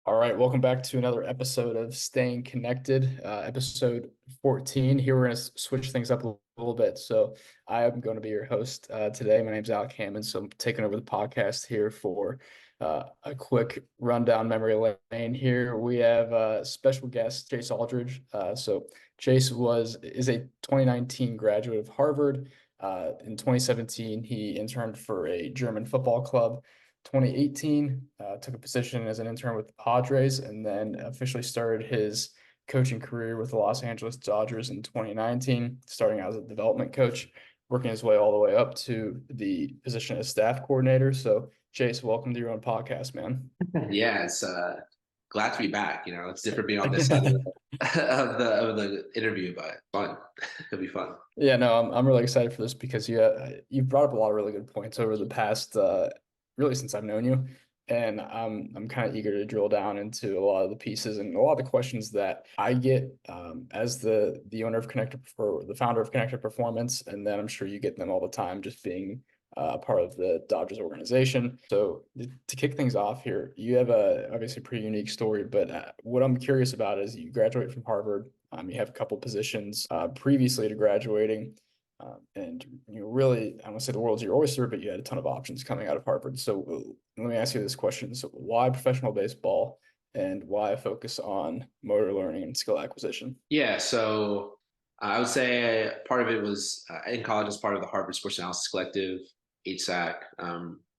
All right, welcome back to another episode of Staying Connected, episode 14. Here we're going to switch things up a little bit. So I am going to be your host today. My name's Alec Hammond, so I'm taking over the podcast here for a quick rundown memory lane here. We have special guest Chase Aldridge. So Chase is a 2019 graduate of Harvard. In 2017, he interned for a German football club. 2018, took a position as an intern with the Padres and then officially started his coaching career with the Los Angeles Dodgers in 2019, starting out as a development coach, working his way all the way up to the position as staff coordinator. So, Chase, welcome to your own podcast, man. Yeah, it's glad to be back. It's different being on this side of the interview, but fun. It'll be fun. Yeah, no, I'm really excited for this because you've brought up a lot of really good points over the past really since I've known you, and I'm kind of eager to drill down into a lot of the pieces and a lot of the questions that I get as the owner of Connected or the founder of Connected Performance, and then I'm sure you get them all the time just being part of the Dodgers organization. So to kick things off here, you have a obviously pretty unique story, but what I'm curious about is you graduate from Harvard. You have a couple positions previously to graduating. And really, I don't say the world's your oyster, but you had a ton of options coming out of Harvard. So let me ask you this question. So why professional baseball and why focus on motor learning and skill acquisition? Yeah, so I would say part of it was in college as part of the Harvard Sports Analysis Collective, HSAC.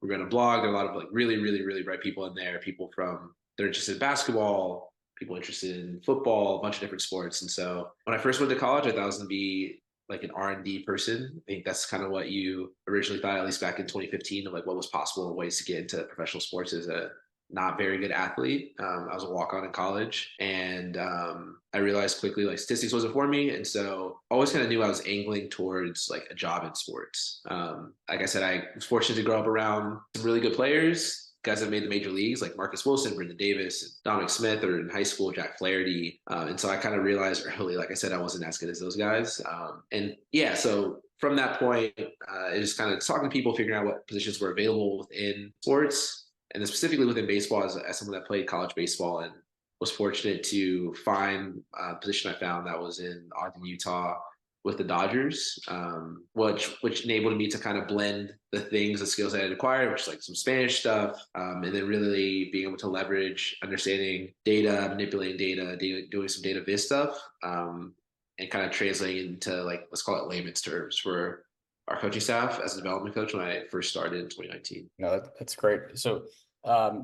We ran a blog. There are a lot of like really, really, really bright people in there. People from they're interested in basketball, people interested in football, a bunch of different sports. And so when I first went to college, I thought I was going to be like an R&D person. I think that's kind of what you originally thought, at least back in 2015, of like what was possible and ways to get into professional sports as a not very good athlete. I was a walk-on in college, and I realized quickly like statistics wasn't for me, and so I always kind of knew I was angling towards like a job in sports. Like I said, I was fortunate to grow up around some really good players. Guys that made the major leagues, like Marcus Wilson, Brendan Davis, and Dominic Smith, or in high school, Jack Flaherty. And so I kind of realized early, like I said, I wasn't as good as those guys. And yeah, so from that point, it just kind of talking to people, figuring out what positions were available within sports, and then specifically within baseball as someone that played college baseball and was fortunate to find a position I found that was in Ogden, Utah with the Dodgers, which enabled me to kind of blend the things, the skills I had acquired, which is like some Spanish stuff, and then really being able to leverage understanding data, manipulating data, doing some data viz stuff, and kind of translating into like, let's call it layman's terms for our coaching staff as a development coach when I first started in 2019. No, that's great. So,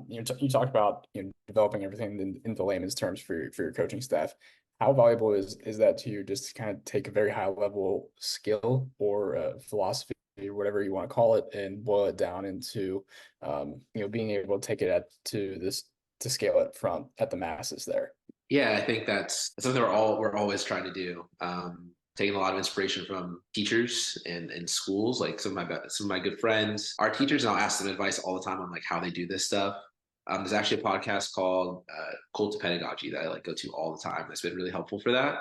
you talked about developing everything in the layman's terms for your coaching staff. How valuable is that to you? Just to kind of take a very high level skill or philosophy or whatever you want to call it, and boil it down into being able to take it to scale it from at the masses there. Yeah, I think that's something we're always trying to do. Taking a lot of inspiration from teachers and schools, like some of my good friends, our teachers, and I'll ask them advice all the time on like how they do this stuff. There's actually a podcast called Cult of Pedagogy that I like go to all the time. That's been really helpful for that.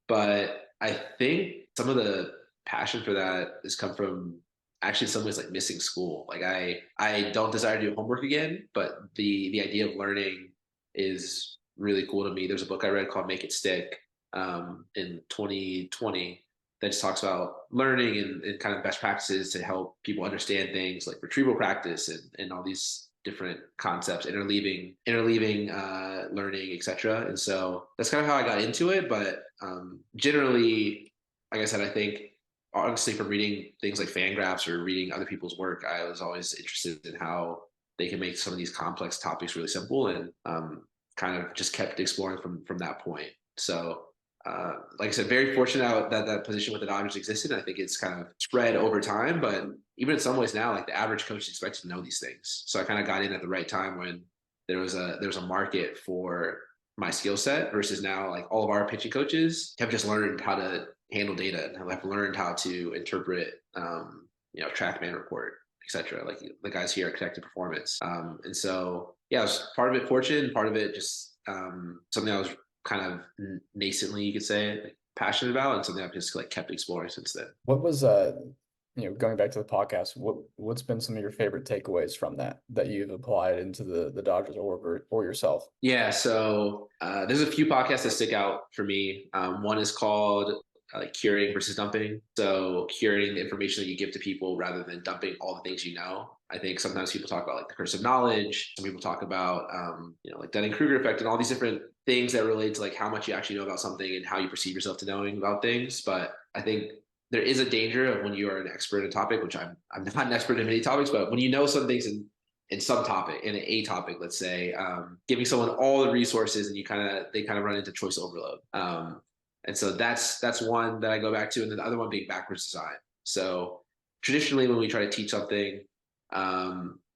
But I think some of the passion for that has come from actually in some ways like missing school. Like I don't desire to do homework again, but the idea of learning is really cool to me. There's a book I read called Make It Stick in 2020 that just talks about learning and kind of best practices to help people understand things like retrieval practice and all these different concepts, interleaving learning, etc. And so that's kind of how I got into it. But generally, like I said, I think honestly from reading things like fan graphs or reading other people's work, I was always interested in how they can make some of these complex topics really simple, and kind of just kept exploring from that point. So like I said, very fortunate that that position with the Dodgers existed. I think it's kind of spread over time, but even in some ways now, like the average coach is expected to know these things. So I kind of got in at the right time when there was a market for my skill set versus now like all of our pitching coaches have just learned how to handle data and have learned how to interpret, TrackMan report, etc. Like the guys here at Connected Performance. And so yeah, it was part of it fortune, part of it just something I was kind of nascently, you could say, like, passionate about, and something I've just like kept exploring since then. What was going back to the podcast, what's been some of your favorite takeaways from that you've applied into the Dodgers or yourself? Yeah, so there's a few podcasts that stick out for me. One is called like curing versus dumping. So curing the information that you give to people rather than dumping all the things you know. I think sometimes people talk about like the curse of knowledge. Some people talk about like Dunning-Kruger effect and all these different things that relate to like how much you actually know about something and how you perceive yourself to knowing about things. But I think there is a danger of when you are an expert in a topic, which I'm not an expert in many topics, but when you know some things in some topic, in a topic, let's say, giving someone all the resources and they kind of run into choice overload. And so that's one that I go back to, and then the other one being backwards design. So traditionally, when we try to teach something,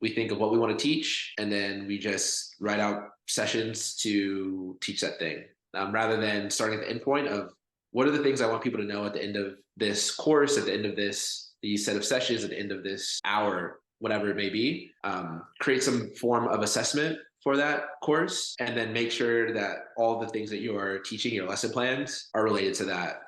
we think of what we want to teach, and then we just write out sessions to teach that thing, rather than starting at the end point of what are the things I want people to know at the end of this course, at the end of these set of sessions, at the end of this hour, whatever it may be. Create some form of assessment for that course, and then make sure that all the things that you're teaching, your lesson plans, are related to that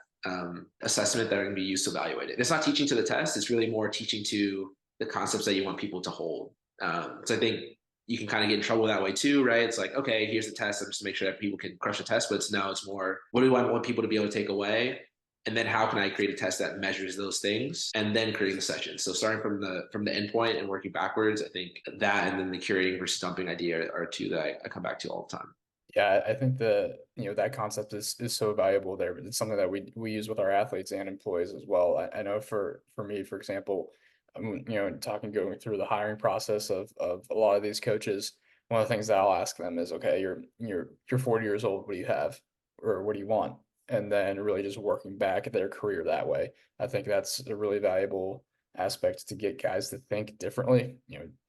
assessment that are going to be used to evaluate it. It's not teaching to the test. It's really more teaching to the concepts that you want people to hold. So I think you can kind of get in trouble that way too, right? It's like, okay, here's the test. I'm just to make sure that people can crush the test, but it's more, what do I want people to be able to take away? And then how can I create a test that measures those things, and then creating the session. So starting from the endpoint and working backwards, I think that and then the curating versus dumping idea are two that I come back to all the time. Yeah, I think that concept is so valuable there, but it's something that we use with our athletes and employees as well. I know for me, for example, going through the hiring process of a lot of these coaches, one of the things that I'll ask them is, okay, you're 40 years old, what do you have, or what do you want? And then really just working back at their career that way. I think that's a really valuable aspect to get guys to think differently.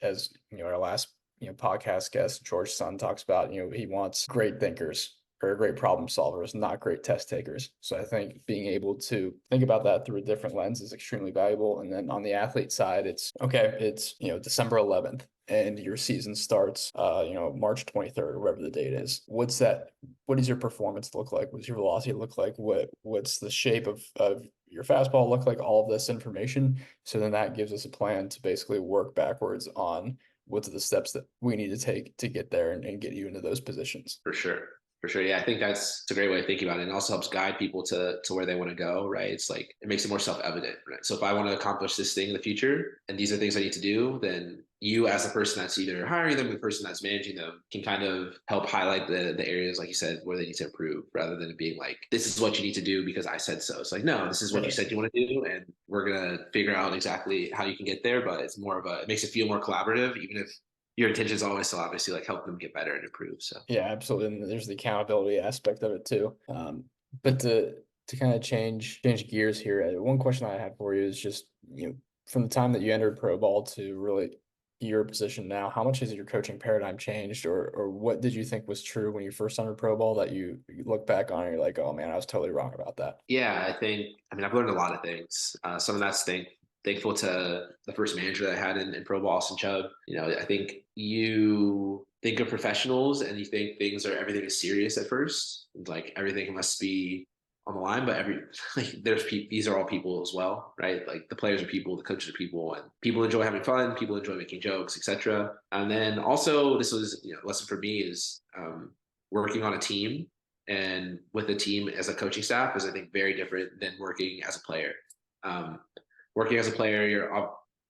As our last podcast guest George Sun talks about, he wants great thinkers or great problem solvers, not great test takers. So I think being able to think about that through a different lens is extremely valuable. And then on the athlete side, it's okay, it's December 11th and your season starts March 23rd or whatever the date is. What does your performance look like? What's your velocity look like? What's the shape of your fastball look like? All of this information. So then that gives us a plan to basically work backwards on what's the steps that we need to take to get there and get you into those positions. For sure. For sure. Yeah, I think it's a great way of thinking about it. And it also helps guide people to where they want to go, right? It's like it makes it more self-evident, right? So if I want to accomplish this thing in the future and these are things I need to do, then you as the person that's either hiring them, the person that's managing them, can kind of help highlight the areas, like you said, where they need to improve, rather than it being like, this is what you need to do because I said so. It's like, no, this is what you said you want to do, and we're gonna figure out exactly how you can get there. But it's more of it makes it feel more collaborative, even if your intention is always to obviously like help them get better and improve. So yeah, absolutely. And there's the accountability aspect of it too. But to kind of change gears here, one question I have for you is just, from the time that you entered pro ball to really your position now, how much has your coaching paradigm changed, or what did you think was true when you first entered pro ball that you look back on and you're like, oh man, I was totally wrong about that? yeah, I mean, I've learned a lot of things. Some of that's thankful to the first manager that I had in pro ball, Austin Chubb. I think you think of professionals and you think everything is serious at first, like everything must be on the line, but these are all people as well, right? Like the players are people, the coaches are people, and people enjoy having fun, people enjoy making jokes, etc. And then also, this was a lesson for me is working on a team and with a team as a coaching staff is, I think, very different than working as a player. Um, Working as a player,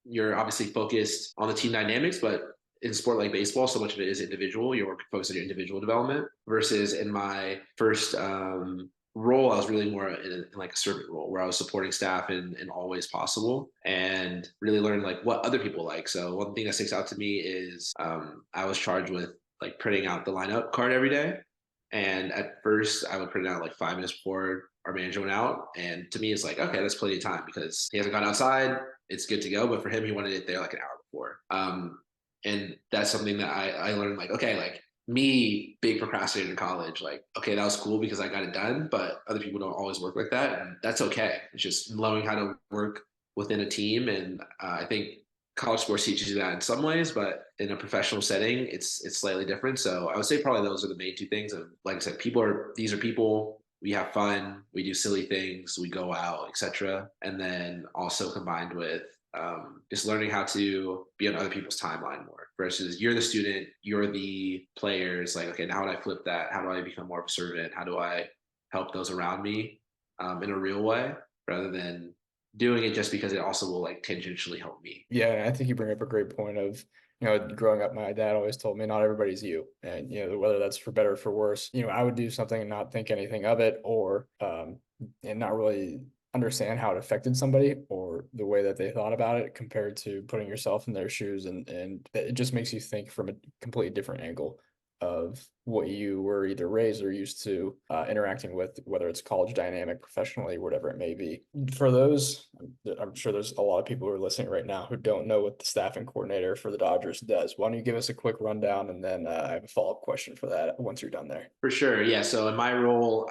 you're obviously focused on the team dynamics, but in a sport like baseball, so much of it is individual. You're focused on your individual development. Versus in my first role, I was really more in like a servant role where I was supporting staff in all ways possible and really learned like what other people like. So one thing that sticks out to me is I was charged with like printing out the lineup card every day. And at first, I would print it out like 5 minutes before our manager went out. And to me, it's like, okay, that's plenty of time because he hasn't gone outside. It's good to go. But for him, he wanted it there like an hour before. And that's something that I learned like, okay, like me, big procrastinator in college, like, okay, that was cool because I got it done. But other people don't always work like that. And that's okay. It's just learning how to work within a team. And I think college sports teaches you that in some ways, but in a professional setting, it's slightly different. So I would say probably those are the main two things. And like I said, these are people. we have fun, we do silly things, we go out, etc. And then also combined with just learning how to be on other people's timeline more versus you're the student, you're the player. It's like, okay, now how do I flip that? How do I become more of a servant? How do I help those around me in a real way rather than doing it just because it also will like tangentially help me. Yeah, and I think you bring up a great point of, growing up, my dad always told me not everybody's you. And, whether that's for better or for worse, I would do something and not think anything of it or, and not really understand how it affected somebody or the way that they thought about it compared to putting yourself in their shoes. And it just makes you think from a completely different angle of what you were either raised or used to interacting with, whether it's college dynamic, professionally, whatever it may be. For those, I'm sure there's a lot of people who are listening right now who don't know what the staffing coordinator for the Dodgers does. Why don't you give us a quick rundown, and then I have a follow-up question for that once you're done there. For sure. Yeah. So in my role,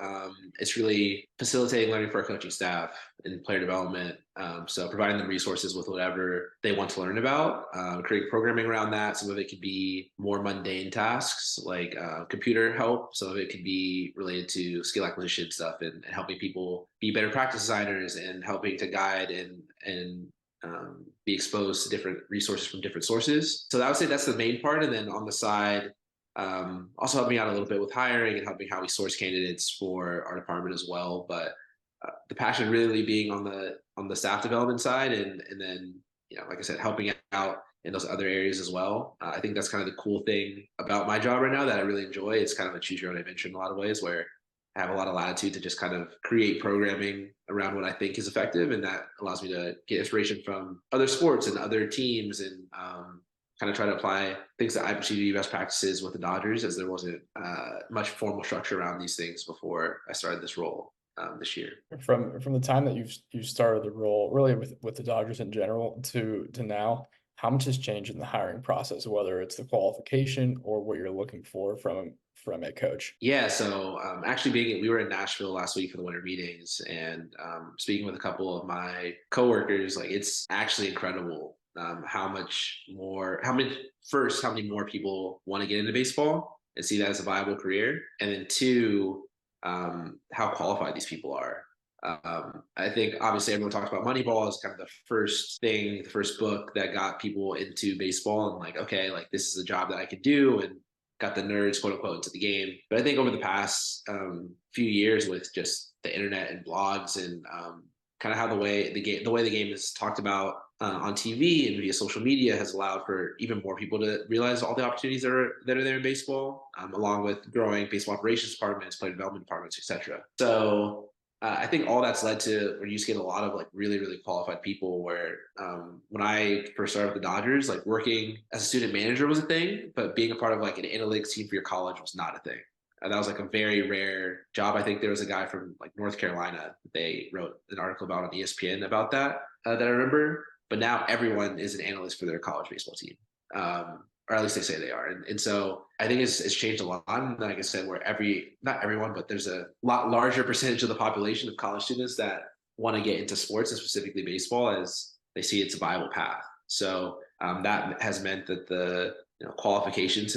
it's really facilitating learning for our coaching staff and player development. So providing them resources with whatever they want to learn about, creating programming around that. Some of it could be more mundane tasks like computer help. Some of it could be related to skill acquisition stuff and helping people be better practice designers and helping to guide and be exposed to different resources from different sources. So I would say that's the main part. And then on the side, also helping out a little bit with hiring and helping how we source candidates for our department as well. But the passion really being on the staff development side, and then like I said, helping out in those other areas as well. I think that's kind of the cool thing about my job right now that I really enjoy. It's kind of a choose your own adventure in a lot of ways, where I have a lot of latitude to just kind of create programming around what I think is effective, and that allows me to get inspiration from other sports and other teams and kind of try to apply things that I perceive to be best practices with the Dodgers, as there wasn't much formal structure around these things before I started this role this year. From the time that you started the role, really with the Dodgers in general to now, how much has changed in the hiring process, whether it's the qualification or what you're looking for from a coach? Yeah, so actually we were in Nashville last week for the winter meetings, and speaking with a couple of my coworkers, like it's actually incredible how many more people want to get into baseball and see that as a viable career, and then two, how qualified these people are. I think obviously everyone talks about Moneyball as kind of the first thing, the first book that got people into baseball and like, okay, like this is a job that I could do and got the nerds, quote unquote, into the game. But I think over the past few years with just the internet and blogs and kind of how the way the game is talked about on TV and via social media has allowed for even more people to realize all the opportunities that are there in baseball, along with growing baseball operations departments, player development departments, etc. So I think all that's led to where you just get a lot of like really, really qualified people where when I first started with the Dodgers, like working as a student manager was a thing, but being a part of like an analytics team for your college was not a thing. And that was like a very rare job. I think there was a guy from like North Carolina. They wrote an article about on ESPN about that that I remember. But now everyone is an analyst for their college baseball team. Or at least they say they are. And so I think it's changed a lot. And like I said, where not everyone, but there's a lot larger percentage of the population of college students that want to get into sports and specifically baseball as they see it's a viable path. So that has meant that the qualifications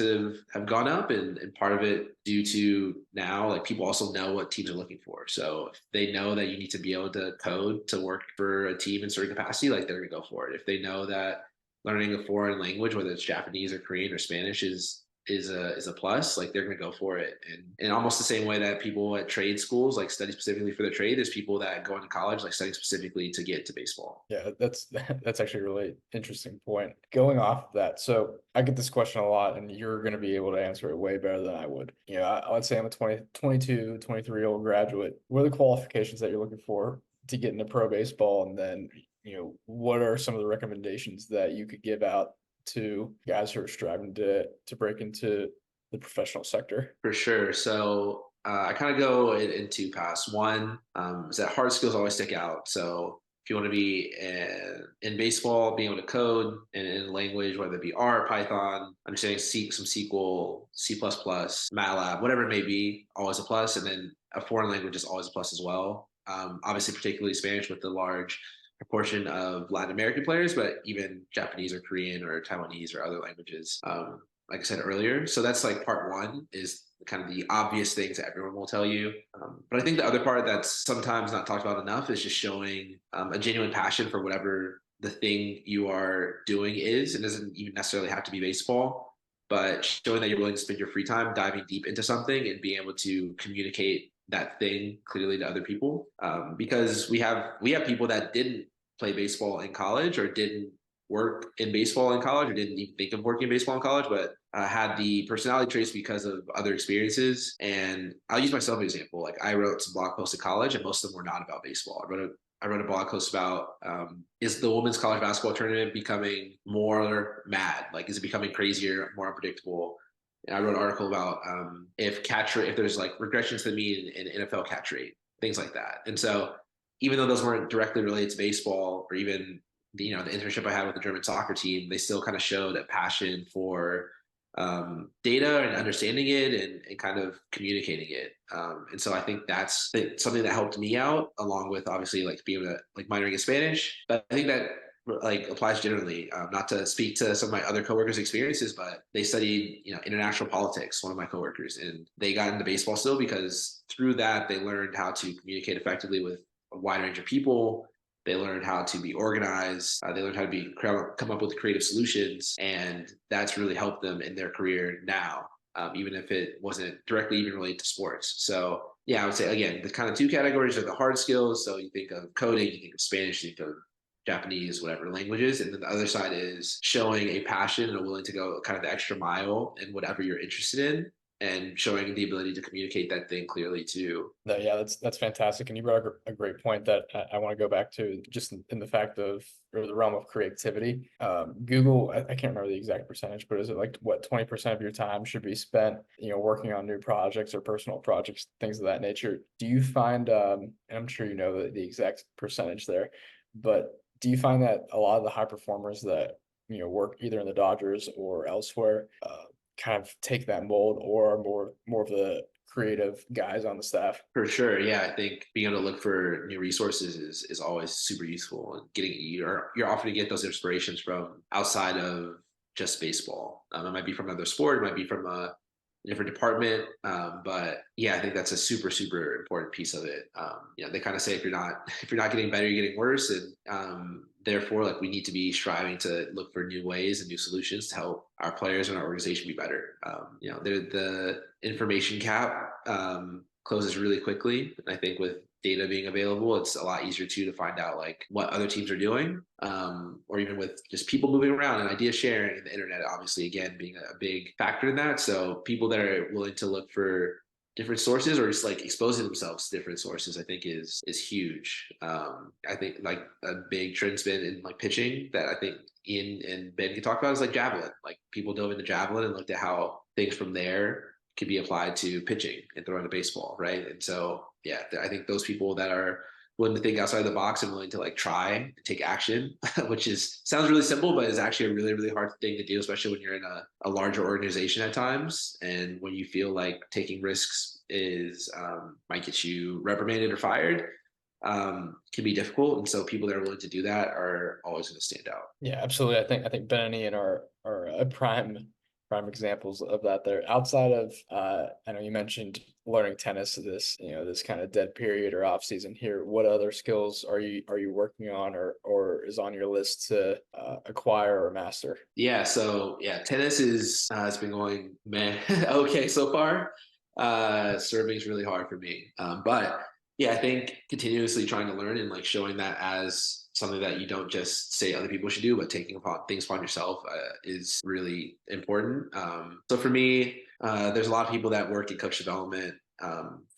have gone up, and part of it due to now like people also know what teams are looking for. So if they know that you need to be able to code to work for a team in certain capacity, like they're gonna go for it. If they know that learning a foreign language, whether it's Japanese or Korean or Spanish, is a plus, like they're gonna go for it. And in almost the same way that people at trade schools like study specifically for their trade, there's people that go into college like studying specifically to get to baseball. Yeah, that's actually a really interesting point. Going off of that, so I get this question a lot, and you're going to be able to answer it way better than I would. Let's say I'm a 22, 23-year-old graduate. What are the qualifications that you're looking for to get into pro baseball? And then, what are some of the recommendations that you could give out to guys who are striving to break into the professional sector? For sure. So I kind of go in two paths. One is that hard skills always stick out. So if you want to be in baseball, being able to code in language, whether it be R, Python, understanding some SQL, C++, MATLAB, whatever it may be, always a plus. And then a foreign language is always a plus as well. Obviously, particularly Spanish with the large proportion of Latin American players, but even Japanese or Korean or Taiwanese or other languages like I said earlier. So that's like part one, is kind of the obvious things that everyone will tell you. But I think the other part that's sometimes not talked about enough is just showing a genuine passion for whatever the thing you are doing is. It doesn't even necessarily have to be baseball, but showing that you're willing to spend your free time diving deep into something and being able to communicate that thing clearly to other people. Because we have people that didn't play baseball in college, or didn't work in baseball in college, or didn't even think of working in baseball in college, but had the personality traits because of other experiences. And I'll use myself as an example. Like, I wrote some blog posts in college, and most of them were not about baseball. I wrote a blog post about, is the women's college basketball tournament becoming more mad? Like, is it becoming crazier, more unpredictable? And I wrote an article about, if catch rate, if there's like regression to the mean in NFL catch rate, things like that. And so, even though those weren't directly related to baseball, or even the internship I had with the German soccer team, they still kind of showed a passion for data and understanding it, and kind of communicating it. And so I think that's something that helped me out, along with obviously like being able to like minoring in Spanish. But I think that like applies generally. Not to speak to some of my other coworkers' experiences, but they studied international politics. One of my coworkers, and they got into baseball still because through that they learned how to communicate effectively with a wide range of people. They learned how to be organized. They learned how to come up with creative solutions, and that's really helped them in their career now, even if it wasn't directly even related to sports. So yeah, I would say again, the kind of two categories are the hard skills. So you think of coding, you think of Spanish, you think of Japanese, whatever languages, and then the other side is showing a passion and a willing to go kind of the extra mile in whatever you're interested in, and showing the ability to communicate that thing clearly to. No, yeah, that's fantastic. And you brought a great point that I want to go back to, just in the fact of, or the realm of creativity. Google, I can't remember the exact percentage, but is it like what 20% of your time should be spent, working on new projects or personal projects, things of that nature? Do you find, and I'm sure you know the exact percentage there, but do you find that a lot of the high performers that work either in the Dodgers or elsewhere, kind of take that mold, or are more of the creative guys on the staff? For sure, yeah. I think being able to look for new resources is always super useful, and getting you're often to get those inspirations from outside of just baseball. It might be from another sport, it might be from a different department, but yeah, I think that's a super important piece of it. They kind of say, if you're not getting better, you're getting worse, and therefore, like, we need to be striving to look for new ways and new solutions to help our players and our organization be better. The information cap closes really quickly. And I think with data being available, it's a lot easier too to find out like what other teams are doing, or even with just people moving around and idea sharing, and the internet obviously again being a big factor in that. So people that are willing to look for different sources, or just like exposing themselves to different sources, I think is huge. I think like a big trend's been in like pitching that I think Ian and Ben can talk about is like javelin. Like, people dove into javelin and looked at how things from there could be applied to pitching and throwing a baseball, right? And so yeah, I think those people that are willing to think outside the box and willing to like try and take action, which is sounds really simple, but is actually a really hard thing to do, especially when you're in a larger organization at times, and when you feel like taking risks is might get you reprimanded or fired, can be difficult. And so people that are willing to do that are always going to stand out. Yeah, absolutely. I think Ben and Ian are prime examples of that there. Outside of, I know you mentioned learning tennis, this kind of dead period or off season here. What other skills are you working on, or is on your list to acquire or master? Yeah, so yeah, tennis is it's been going man okay so far. Serving's really hard for me, but yeah, I think continuously trying to learn and like showing that as something that you don't just say other people should do, but taking upon things upon yourself is really important. So for me, there's a lot of people that work in coach development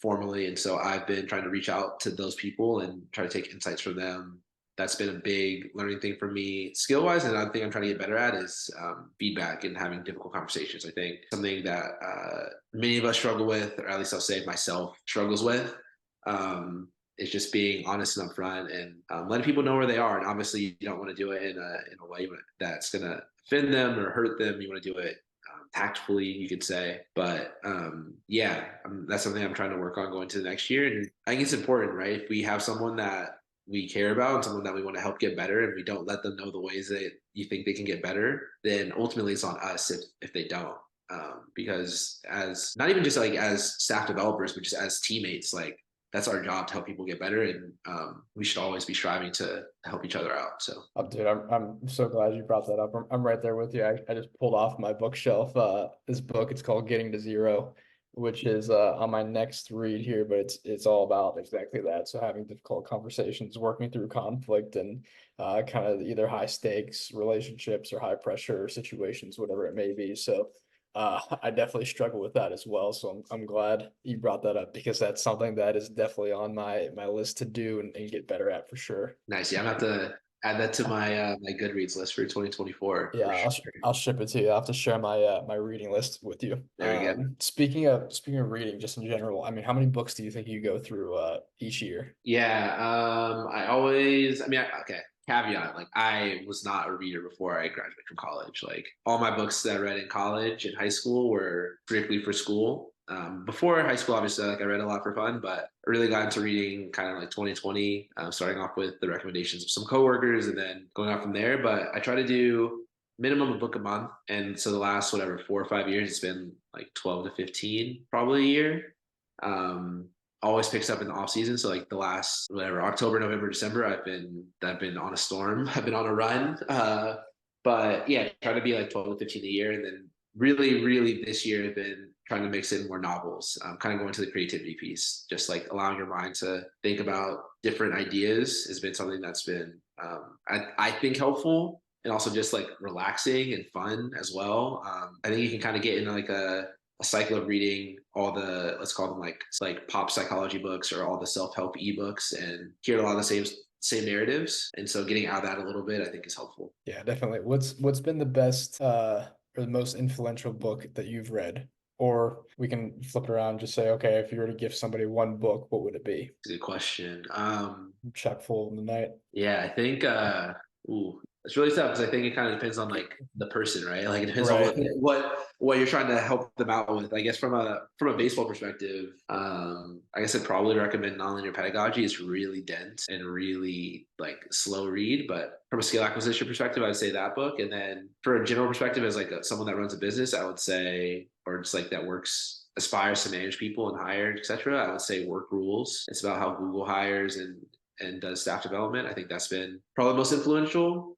formally, and so I've been trying to reach out to those people and try to take insights from them. That's been a big learning thing for me skill wise. And another thing I'm trying to get better at is feedback and having difficult conversations. I think something that many of us struggle with, or at least I'll say myself struggles with, is just being honest and upfront, and letting people know where they are. And obviously, you don't want to do it in a way that's going to offend them or hurt them. You want to do it tactfully, you could say. But yeah, that's something I'm trying to work on going to the next year. And I think it's important, right? If we have someone that we care about and someone that we want to help get better, and we don't let them know the ways that you think they can get better, then ultimately it's on us if they don't. Because as not even just like as staff developers, but just as teammates, like that's our job to help people get better, and we should always be striving to help each other out. So, Oh, dude, I'm so glad you brought that up. I'm right there with you. I just pulled off my bookshelf this book. It's called Getting to Zero, which is on my next read here, but it's all about exactly that. So having difficult conversations, working through conflict, and kind of either high stakes relationships or high pressure situations, whatever it may be. So I definitely struggle with that as well. So I'm glad you brought that up because that's something that is definitely on my list to do and get better at for sure. nice. Yeah, I'm gonna have to add that to my my Goodreads list for 2024 Yeah, for sure. I'll ship it to you. I'll have to share my my reading list with you. There we go. Speaking of reading, just in general, I mean, how many books do you think you go through each year? Yeah, I always, I mean, okay, caveat, like I was not a reader before I graduated from college. Like all my books that I read in college and high school were strictly for school. Before high school, obviously, like I read a lot for fun, but I really got into reading kind of like 2020, starting off with the recommendations of some coworkers and then going on from there. But I try to do minimum a book a month. And so the last, whatever, 4 or 5 years, it's been like 12 to 15 probably a year. Um, Always picks up in the off season. So like the last whatever October, November, December, I've been on a storm. I've been on a run. But yeah, try to be like 12 to 15 a year, and then really, really this year I've been trying to mix in more novels. Kind of going to the creativity piece, just like allowing your mind to think about different ideas has been something that's been I think helpful and also just like relaxing and fun as well. I think you can kind of get into like a cycle of reading all the let's call them like it's like pop psychology books or all the self-help ebooks and hear a lot of the same narratives. And so getting out of that a little bit I think is helpful. Yeah, definitely. What's been the best or the most influential book that you've read? Or we can flip it around and just say, okay, if you were to give somebody one book, what would it be? It's a good question. Chock full in the night. Yeah, I think ooh, it's really tough because I think it kind of depends on like the person, right? Like it depends on Right. what you're trying to help them out with. I guess from a baseball perspective, I guess I'd probably recommend nonlinear pedagogy. It's really dense and really like slow read, but from a skill acquisition perspective, I'd say that book. And then for a general perspective, as like someone that runs a business, I would say, or just like that works aspires to manage people and hire, etc. I would say Work Rules. It's about how Google hires and does staff development. I think that's been probably the most influential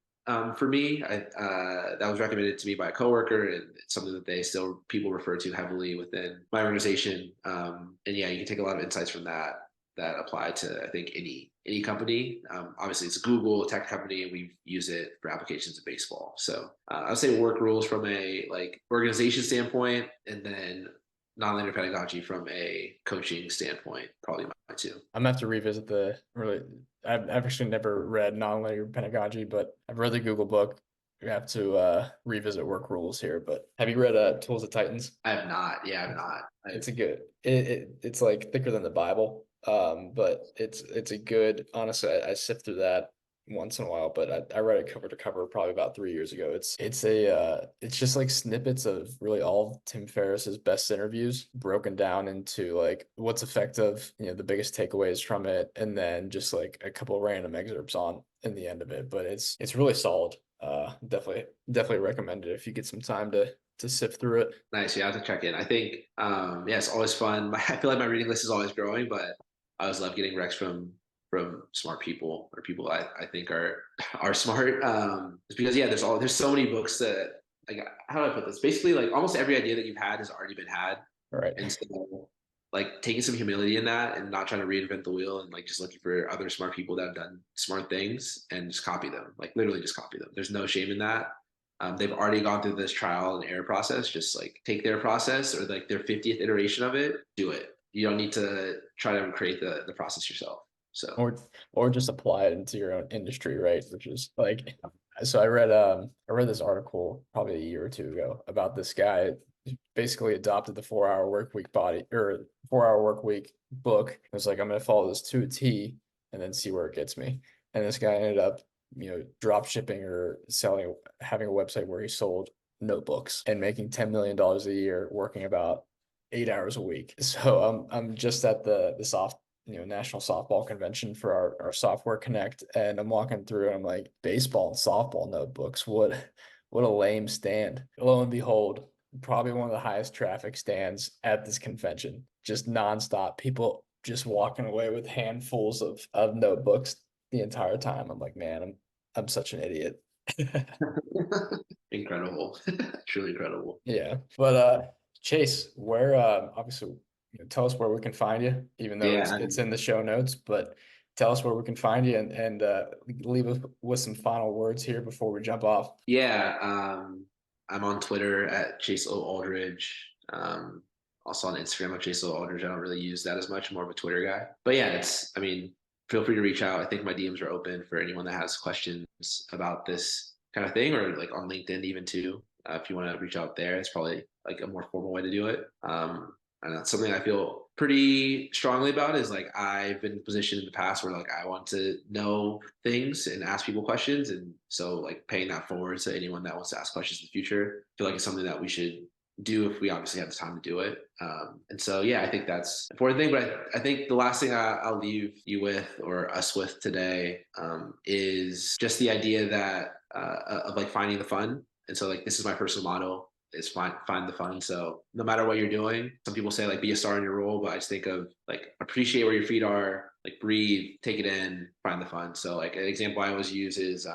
for me. That was recommended to me by a coworker, and it's something that they still people refer to heavily within my organization. And yeah, you can take a lot of insights from that apply to I think any company. Obviously, it's Google, a tech company, and we use it for applications in baseball. So I would say Work Rules from a like organization standpoint, and then nonlinear pedagogy from a coaching standpoint, probably my two. I'm gonna have to revisit the really. I've actually never read nonlinear pedagogy, but I've read the Google book. We have to revisit Work Rules here. But have you read Tools of Titans? I have not. Yeah, I have not. It's a good. It's like thicker than the Bible. But it's a good. Honestly, I sift through that once in a while, but I read it cover to cover probably about 3 years ago. It's just like snippets of really all of Tim Ferriss's best interviews broken down into like what's effective, the biggest takeaways from it, and then just like a couple of random excerpts on in the end of it. But it's really solid. Definitely recommend it if you get some time to sift through it. Nice. Yeah, I have to check in. I think, yeah, it's always fun. I feel like my reading list is always growing, but I always love getting recs from smart people or people I think are smart. Just because yeah, there's so many books that like how do I put this? Basically, like almost every idea that you've had has already been had, All right. and so like taking some humility in that and not trying to reinvent the wheel and like just looking for other smart people that have done smart things and just copy them. Like literally just copy them. There's no shame in that. They've already gone through this trial and error process. Just like take their process or like their 50th iteration of it, do it. You don't need to try to create the process yourself. So or or just apply it into your own industry, right? Which is like, so I read this article probably a year or two ago about this guy who basically adopted the 4 hour work week body or 4 hour work week book. It was like, I'm gonna follow this to a T and then see where it gets me. And this guy ended up, drop shipping or selling, having a website where he sold notebooks and making $10 million a year, working about 8 hours a week. So I'm just at the soft national softball convention for our software connect, and I'm walking through and I'm like, baseball and softball notebooks, what a lame stand. Lo and behold, probably one of the highest traffic stands at this convention, just nonstop, people just walking away with handfuls of notebooks the entire time. I'm like, man, I'm such an idiot. Incredible. Truly incredible. Yeah. But Chase, where obviously, tell us where we can find you, even though Yeah, it's in the show notes, but tell us where we can find you, and leave us with some final words here before we jump off. yeah. I'm on Twitter at Chase Aldridge. Also on Instagram at Chase Aldridge. I don't really use that as much. I'm more of a Twitter guy. But yeah, I mean, feel free to reach out. I think my DMs are open for anyone that has questions about this kind of thing, or like on LinkedIn even too. If you want to reach out there, it's probably like a more formal way to do it. And that's something I feel pretty strongly about is like I've been positioned in the past where like I want to know things and ask people questions. And so like paying that forward to anyone that wants to ask questions in the future, I feel like it's something that we should do if we obviously have the time to do it. And so, yeah, I think that's an important thing. But I think the last thing I'll leave you with or us with today is just the idea that of like finding the fun. And so like this is my personal motto is find the fun. So no matter what you're doing, some people say like be a star in your role, but I just think of like appreciate where your feet are, like breathe, take it in, find the fun. So like an example I always use is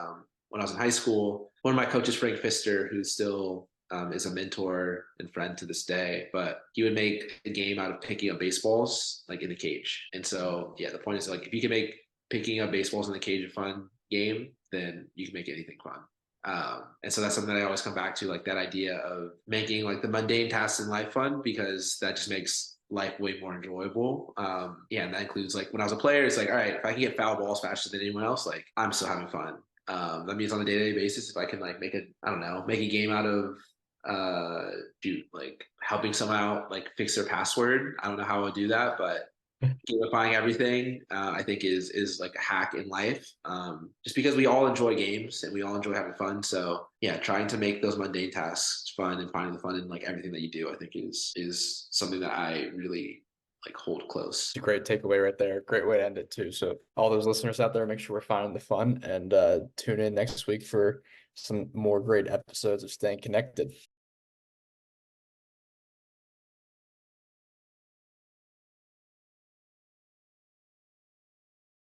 when I was in high school, one of my coaches, Frank Pfister, who's still is a mentor and friend to this day, but he would make a game out of picking up baseballs like in the cage. And so yeah, the point is like if you can make picking up baseballs in the cage a fun game, then you can make anything fun. And so that's something that I always come back to, like that idea of making like the mundane tasks in life fun, because that just makes life way more enjoyable. Yeah, and that includes like when I was a player, it's like, all right, if I can get foul balls faster than anyone else, like I'm still having fun. That means on a day-to-day basis, if I can like I don't know, make a game out of like helping someone out, like fix their password. I don't know how I would do that, but gamifying everything, I think is like a hack in life. Just because we all enjoy games and we all enjoy having fun. So yeah, trying to make those mundane tasks fun and finding the fun in like everything that you do, I think is something that I really like hold close. It's a great takeaway right there. Great way to end it too. So all those listeners out there, make sure we're finding the fun, and tune in next week for some more great episodes of Staying Connected.